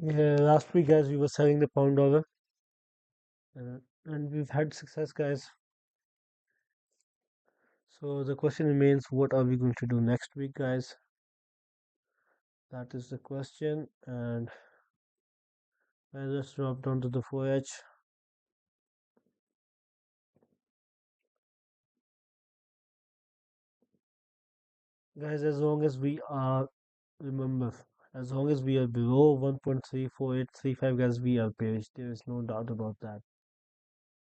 Yeah, last week, guys, we were selling the pound dollar, and we've had success, guys. So the question remains, what are we going to do next week, guys? That is the question. And I just drop down to the 4H. Guys, as long as we are, remember, as long as we are below 1.34835, guys, we are bearish. There is no doubt about that.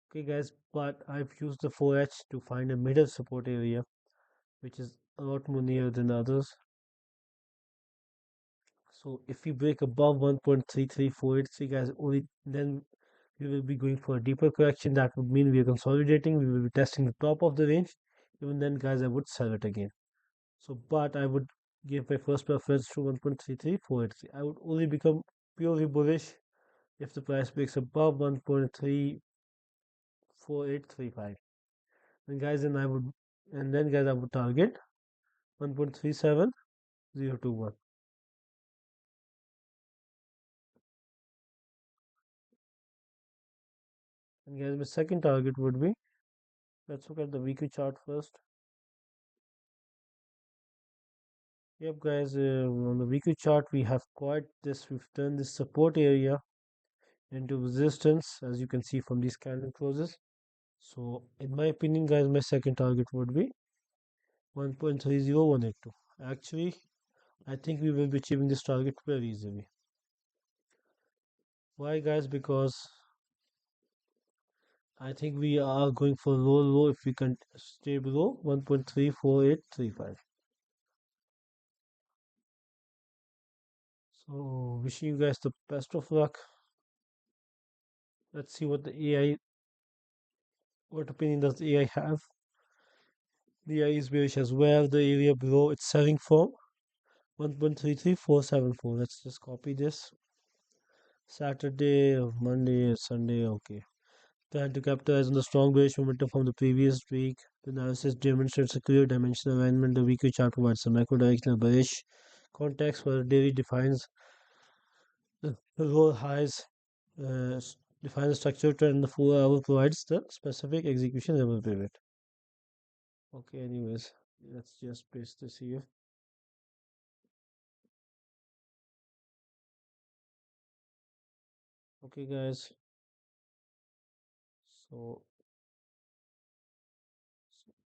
Okay, guys, but I've used the 4H to find a middle support area, which is a lot more near than others. So if we break above 1.33483, guys, only then we will be going for a deeper correction. That would mean we are consolidating. We will be testing the top of the range. Even then, guys, I would sell it again. So, but I would give my first preference to 1.33483. I would only become purely bullish if the price breaks above 1.34835. And guys, then I would target 1.37021. And guys, my second target would be, let's look at the weekly chart first. Yep, guys, on the weekly chart, we have we've turned this support area into resistance, as you can see from these candle closes. So, in my opinion, guys, my second target would be 1.30182. Actually, I think we will be achieving this target very easily. Why, guys? Because I think we are going for low if we can stay below 1.34835. So, wishing you guys the best of luck. Let's see what opinion does the AI have. The AI is bearish as well. The area below it's selling from 1.33474. Let's just copy this. Saturday, Monday, Sunday. Okay. Plan to capitalize on the strong bearish momentum from the previous week. The analysis demonstrates a clear dimensional alignment. The weekly chart provides some macro directional bearish context where the daily the lower highs, uh, defines the structure trend, and the 4 hour provides the specific execution level pivot. Okay, anyways, let's just paste this here. Okay, guys. So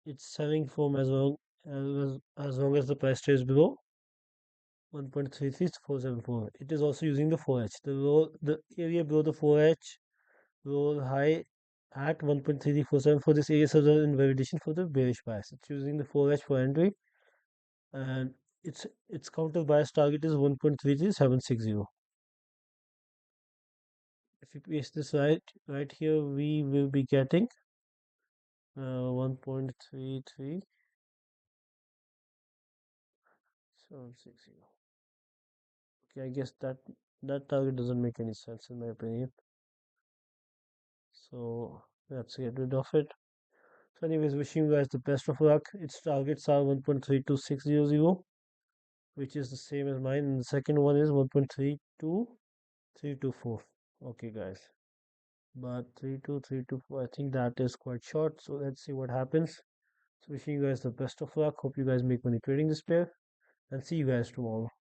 it's selling from as long as the price stays below 1.33474. It is also using the 4H. The area below the 4H roll high at 1.3347 for this area serves as invalidation for the bearish bias. It's using the 4H for entry, and its counter bias target is 1.33760. If you paste this right here, we will be getting 1.33760. Okay, I guess that target doesn't make any sense in my opinion. So let's get rid of it. So anyways, wishing you guys the best of luck. Its targets are 1.32600, which is the same as mine, and the second one is 1.32324. Okay, guys. But 32324, I think that is quite short. So let's see what happens. So wishing you guys the best of luck. Hope you guys make money trading this pair, and see you guys tomorrow.